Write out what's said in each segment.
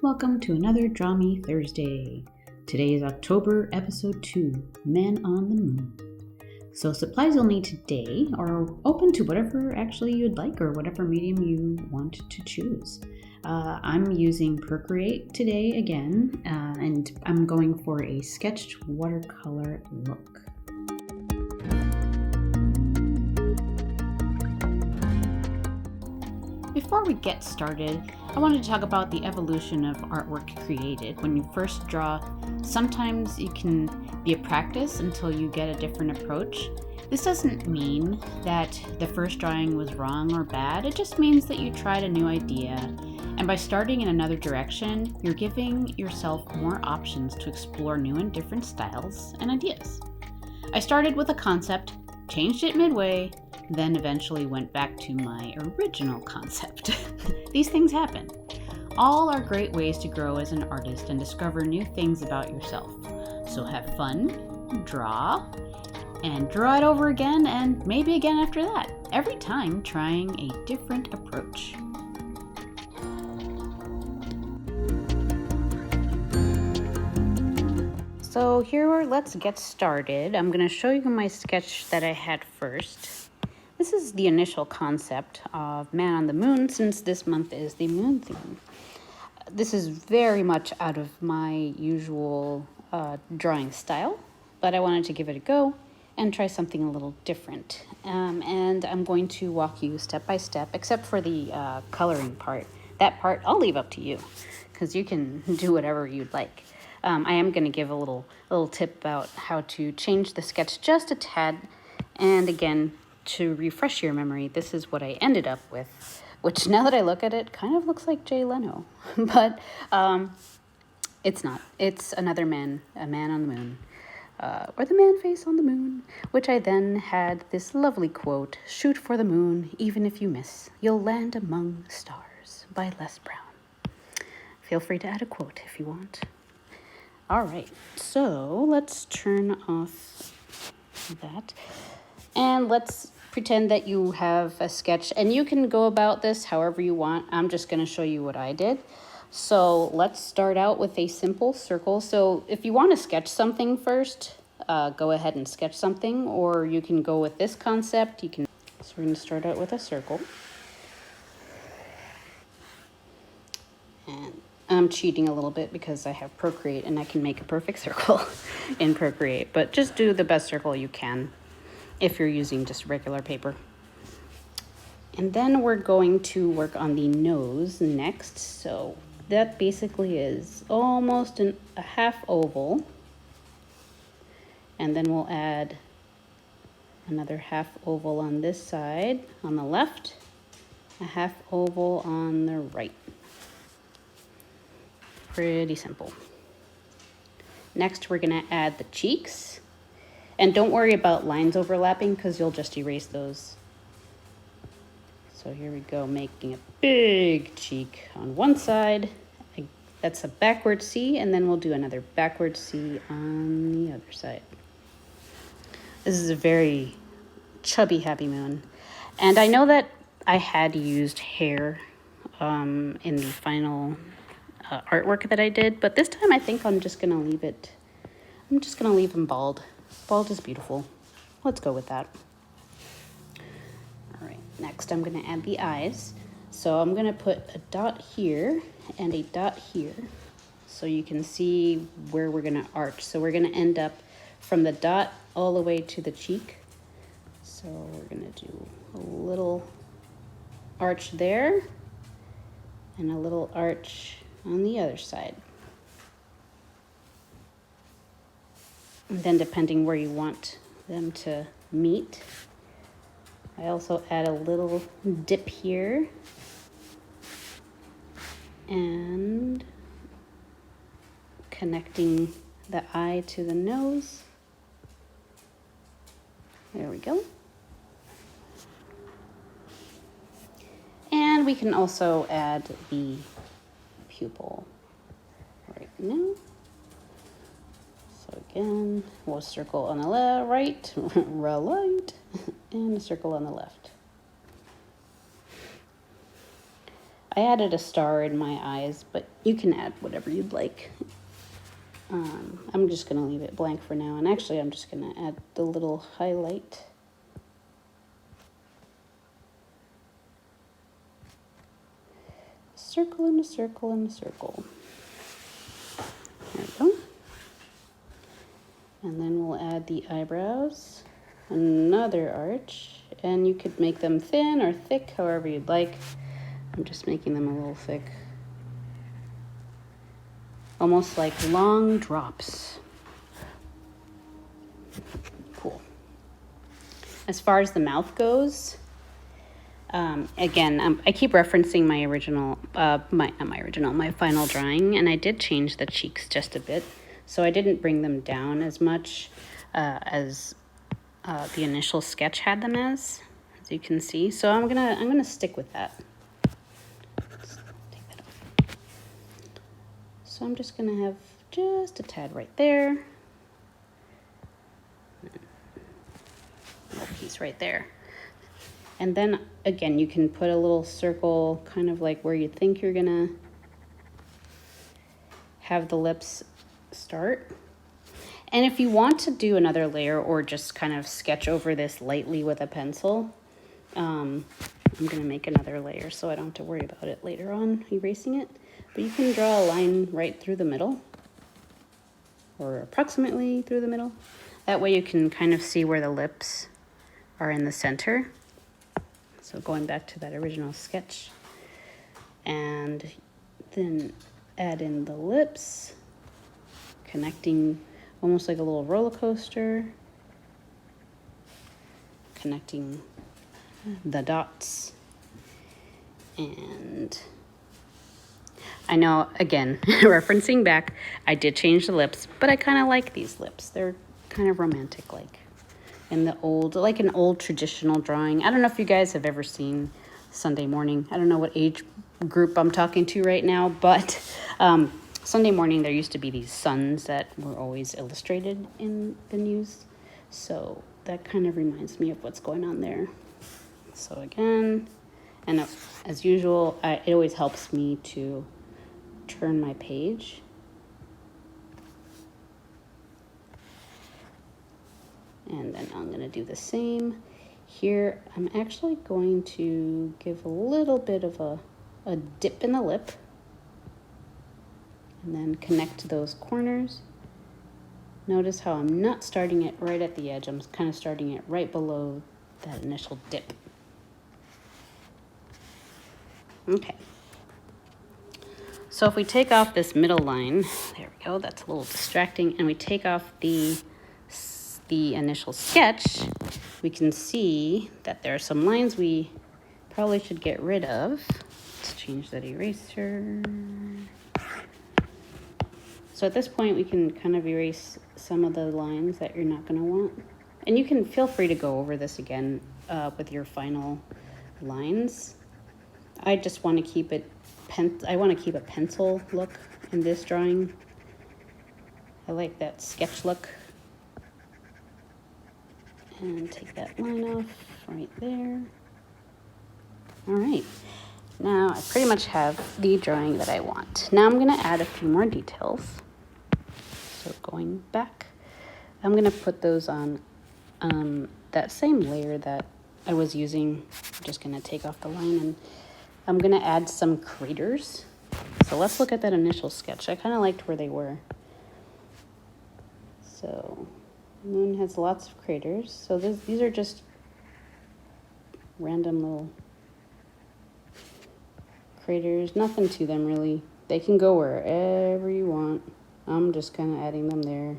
Welcome to another Draw Me Thursday. Today is October, episode 2, Men on the Moon. So supplies you'll need today are open to whatever actually you'd like or whatever medium you want to choose. I'm using Procreate today again, and I'm going for a sketched watercolor look. Before we get started, I wanted to talk about the evolution of artwork created. When you first draw, sometimes it can be a practice until you get a different approach. This doesn't mean that the first drawing was wrong or bad, it just means that you tried a new idea, and by starting in another direction, you're giving yourself more options to explore new and different styles and ideas. I started with a concept, changed it midway, then eventually went back to my original concept. These things happen. All are great ways to grow as an artist and discover new things about yourself. So have fun, draw, and draw it over again and maybe again after that, every time trying a different approach. So here, let's get started. I'm going to show you my sketch that I had first. This is the initial concept of Man on the Moon, since this month is the moon theme. This is very much out of my usual drawing style, but I wanted to give it a go and try something a little different. And I'm going to walk you step by step, except for the coloring part. That part I'll leave up to you, because you can do whatever you'd like. I am going to give a little tip about how to change the sketch just a tad, and again, to refresh your memory, this is what I ended up with, which now that I look at it, kind of looks like Jay Leno. But it's not. It's another man, a man on the moon, or the man face on the moon, which I then had this lovely quote, "Shoot for the moon, even if you miss. You'll land among stars," by Les Brown. Feel free to add a quote if you want. All right, so let's turn off that. And let's pretend that you have a sketch, and you can go about this however you want. I'm just going to show you what I did. So let's start out with a simple circle. So if you want to sketch something first, go ahead and sketch something, or you can go with this concept. So we're going to start out with a circle. And I'm cheating a little bit because I have Procreate and I can make a perfect circle in Procreate, but just do the best circle you can if you're using just regular paper. And then we're going to work on the nose next. So that basically is almost a half oval. And then we'll add another half oval on this side, on the left, a half oval on the right. Pretty simple. Next, we're gonna add the cheeks. And don't worry about lines overlapping because you'll just erase those. So here we go, making a big cheek on one side. That's a backward C, and then we'll do another backward C on the other side. This is a very chubby happy moon. And I know that I had used hair in the final artwork that I did, but this time I think I'm just gonna leave it. I'm just gonna leave him bald. Bald is beautiful. Let's go with that. All right, next I'm gonna add the eyes. So I'm gonna put a dot here and a dot here so you can see where we're gonna arch. So we're gonna end up from the dot all the way to the cheek. So we're gonna do a little arch there and a little arch on the other side. And then depending where you want them to meet, I also add a little dip here and connecting the eye to the nose. There we go. And we can also add the pupil right now. So again, we'll circle on the right, and a circle on the left. I added a star in my eyes, but you can add whatever you'd like. I'm just going to leave it blank for now. And actually, I'm just going to add the little highlight. Circle and a circle and a circle. There we go. And then we'll add the eyebrows, another arch, and you could make them thin or thick, however you'd like. I'm just making them a little thick. Almost like long drops. Cool. As far as the mouth goes, again, I keep referencing my original, my final drawing, and I did change the cheeks just a bit. So I didn't bring them down as much as the initial sketch had them as you can see. So I'm gonna stick with that. Just take that off. So I'm just gonna have just a tad right there, a little piece right there, and then again you can put a little circle, kind of like where you think you're gonna have the lips start. And if you want to do another layer or just kind of sketch over this lightly with a pencil, I'm going to make another layer so I don't have to worry about it later on erasing it. But you can draw a line right through the middle, or approximately through the middle. That way you can kind of see where the lips are in the center. So going back to that original sketch, and then add in the lips, connecting almost like a little roller coaster, connecting the dots. And I know, again, referencing back, I did change the lips, but I kind of like these lips. They're kind of romantic, like in the old, like an old traditional drawing. I don't know if you guys have ever seen Sunday Morning. I don't know what age group I'm talking to right now, but Sunday Morning, there used to be these suns that were always illustrated in the news. So that kind of reminds me of what's going on there. So again, and as usual, it always helps me to turn my page. And then I'm going to do the same. Here, I'm actually going to give a little bit of a dip in the lip. And then connect those corners. Notice how I'm not starting it right at the edge. I'm kind of starting it right below that initial dip. Okay. So if we take off this middle line, there we go, that's a little distracting, and we take off the initial sketch, we can see that there are some lines we probably should get rid of. Let's change that eraser. So at this point, we can kind of erase some of the lines that you're not going to want. And you can feel free to go over this again with your final lines. I just want to keep it, I want to keep a pencil look in this drawing. I like that sketch look. And take that line off right there. All right. Now I pretty much have the drawing that I want. Now I'm going to add a few more details. So going back, I'm going to put those on that same layer that I was using. I'm just going to take off the line, and I'm going to add some craters. So let's look at that initial sketch. I kind of liked where they were. So the moon has lots of craters. So these are just random little craters. Nothing to them really. They can go wherever you want. I'm just kind of adding them there.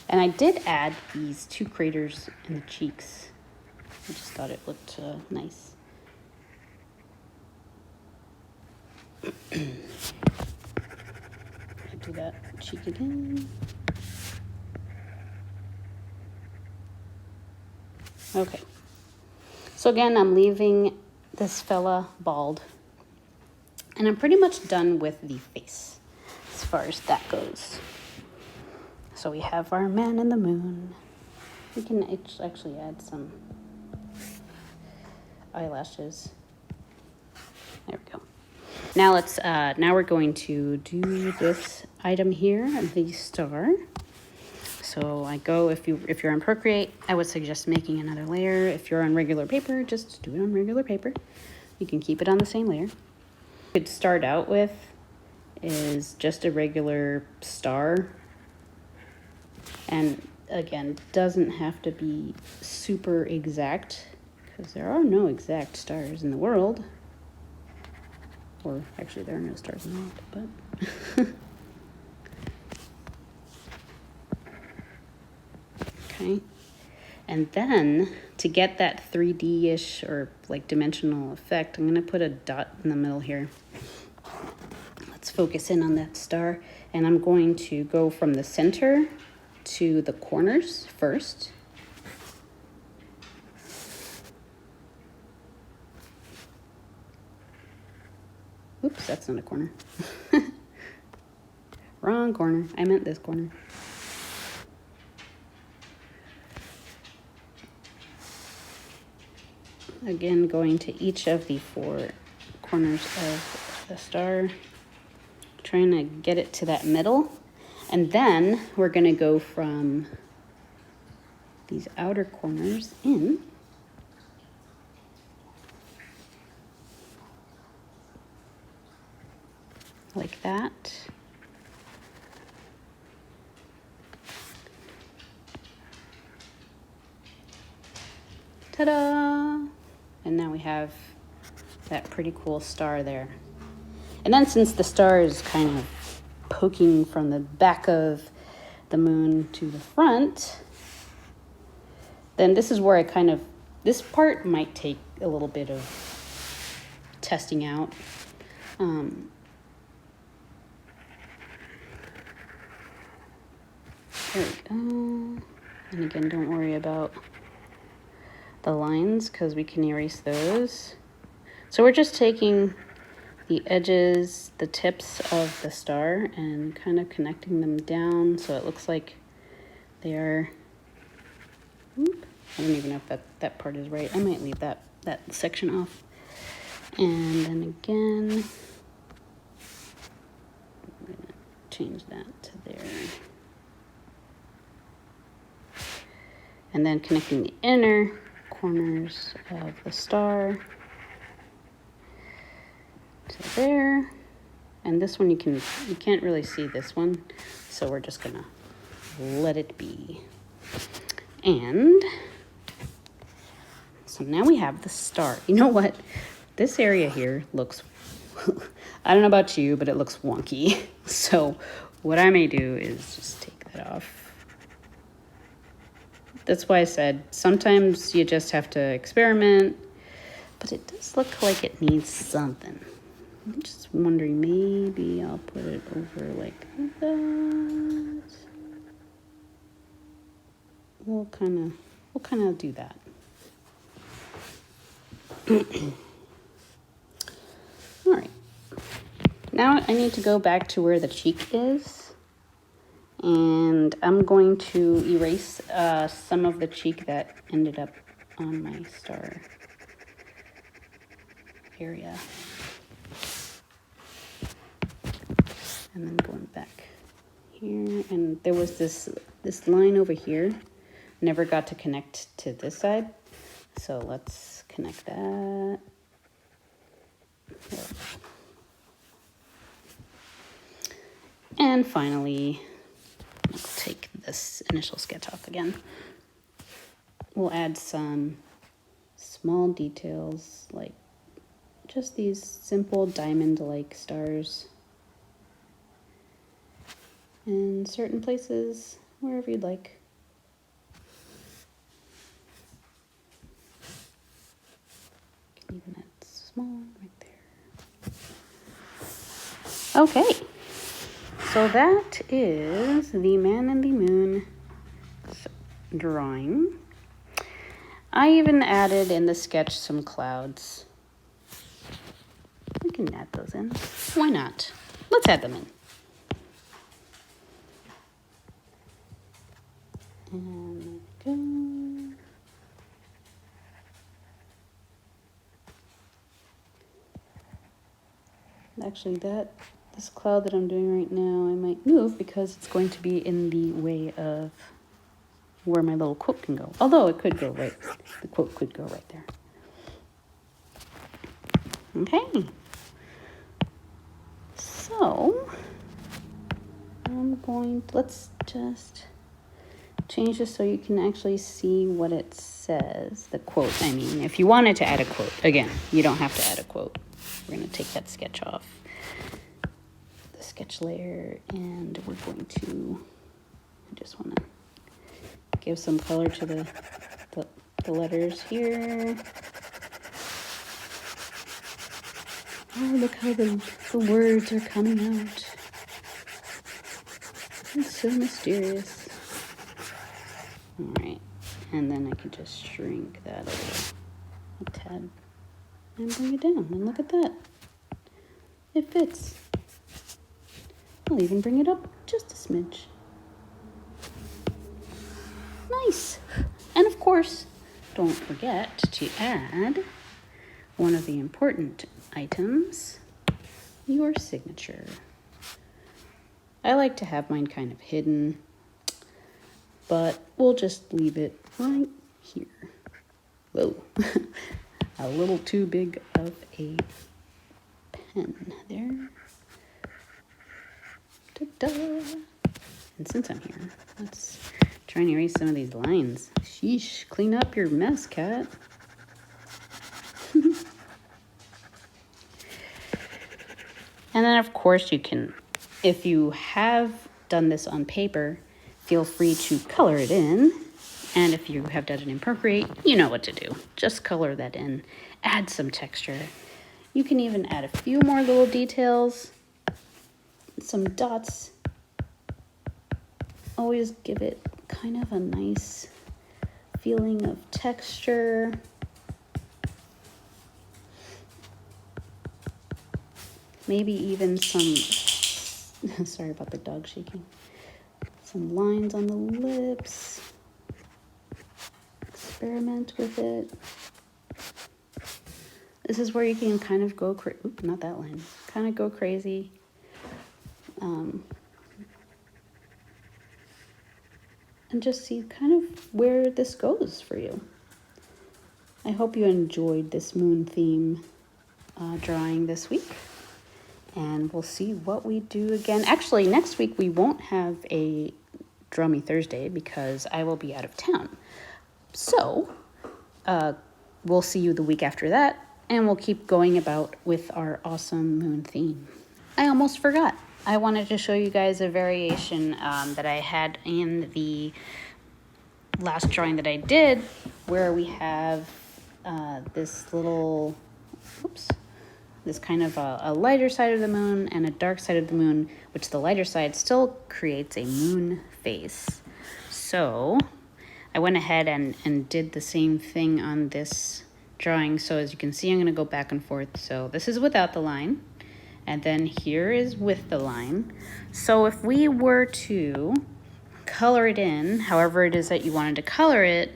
And I did add these 2 craters in the cheeks. I just thought it looked nice. Do that cheek again. Okay. So again, I'm leaving this fella bald. And I'm pretty much done with the face as far as that goes. So we have our man in the moon. We can actually add some eyelashes. There we go. Now now we're going to do this item here, the star. So I go, if you're on Procreate, I would suggest making another layer. If you're on regular paper, just do it on regular paper. You can keep it on the same layer. What you could start out with is just a regular star. And again, doesn't have to be super exact because there are no exact stars in the world. Or actually there are no stars in the world, but okay. And then to get that 3D-ish or like dimensional effect, I'm gonna put a dot in the middle here. Let's focus in on that star. And I'm going to go from the center to the corners first. Oops, that's not a corner. Wrong corner. I meant this corner. Again, going to each of the 4 corners of the star, trying to get it to that middle. And then we're going to go from these outer corners in. Like that. Ta-da! And now we have that pretty cool star there. And then since the star is kind of poking from the back of the moon to the front, then this is where this part might take a little bit of testing out. There we go. And again, don't worry about the lines because we can erase those. So we're just taking the edges, the tips of the star and kind of connecting them down so it looks like they are, I don't even know if that part is right. I might leave that section off. And then again, I'm gonna change that to there. And then connecting the inner corners of the star to there. And this one you can't really see this one, so we're just gonna let it be. And so now we have the star. You know what? This area here looks, I don't know about you, but it looks wonky. So what I may do is just take that off. That's why I said sometimes you just have to experiment, but it does look like it needs something. I'm just wondering, maybe I'll put it over like that. We'll kind of do that. All right. Now I need to go back to where the cheek is. And I'm going to erase some of the cheek that ended up on my star area. And then going back here, and there was this line over here, never got to connect to this side. So let's connect that. There. And finally, I'll take this initial sketch off again. We'll add some small details, like just these simple diamond-like stars in certain places, wherever you'd like. Even that small right there. Okay. So that is the Man in the Moon drawing. I even added in the sketch some clouds. We can add those in. Why not? Let's add them in. And there we go. actually this cloud that I'm doing right now, I might move because it's going to be in the way of where my little quote can go. Although it could go right, the quote could go right there. Okay. So, let's just change this so you can actually see what it says. The quote, I mean, if you wanted to add a quote, again, you don't have to add a quote. We're going to take that sketch off the sketch layer, and we're going to, I just want to give some color to the letters here. Oh, look how the words are coming out. It's so mysterious. All right, and then I can just shrink that a tad and bring it down, and look at that. It fits. I'll even bring it up just a smidge. Nice. And of course, don't forget to add one of the important items, your signature. I like to have mine kind of hidden, but we'll just leave it right here. Whoa, a little too big of a pen there. Ta-da! And since I'm here, let's try and erase some of these lines. Sheesh, clean up your mess, cat. And then of course you can, if you have done this on paper, feel free to color it in. And if you have done it in Procreate, you know what to do. Just color that in, add some texture. You can even add a few more little details, some dots. Always give it kind of a nice feeling of texture. Maybe even some, sorry about the dog shaking, some lines on the lips. Experiment with it. This is where you can kind of go crazy. Not that line. Kind of go crazy. And just see kind of where this goes for you. I hope you enjoyed this moon theme drawing this week. And we'll see what we do again. Actually, next week we won't have a Draw Me Thursday because I will be out of town. So, we'll see you the week after that, and we'll keep going about with our awesome moon theme. I almost forgot. I wanted to show you guys a variation that I had in the last drawing that I did, where we have this little, this kind of a lighter side of the moon and a dark side of the moon, which the lighter side still creates a moon face. So I went ahead and did the same thing on this drawing. So as you can see, I'm going to go back and forth. So this is without the line, and then here is with the line. So if we were to color it in, however it is that you wanted to color it,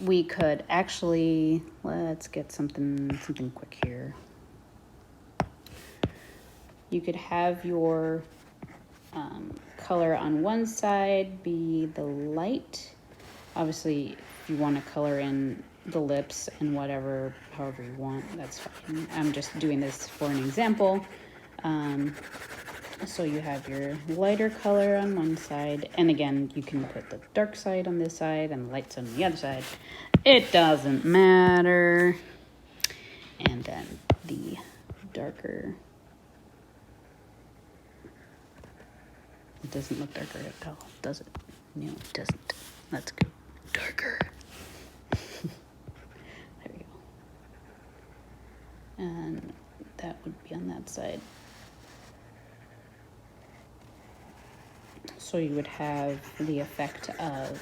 we could actually, let's get something quick here. You could have your color on one side be the light. Obviously, if you want to color in the lips and whatever, however you want, that's fine. I'm just doing this for an example. So you have your lighter color on one side, and again, you can put the dark side on this side and the lights on the other side. It doesn't matter. And then the darker. It doesn't look darker at all, does it? No, it doesn't. Let's go darker. There we go. And that would be on that side. So you would have the effect of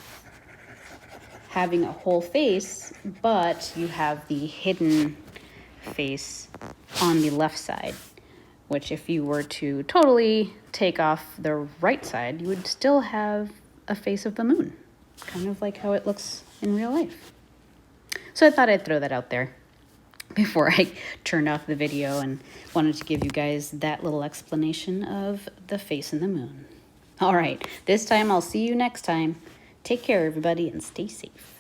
having a whole face, but you have the hidden face on the left side, which if you were to totally take off the right side, you would still have a face of the moon, kind of like how it looks in real life. So I thought I'd throw that out there. before I turned off the video, and wanted to give you guys that little explanation of the face and the moon. All right, this time I'll see you next time. Take care, everybody, and stay safe.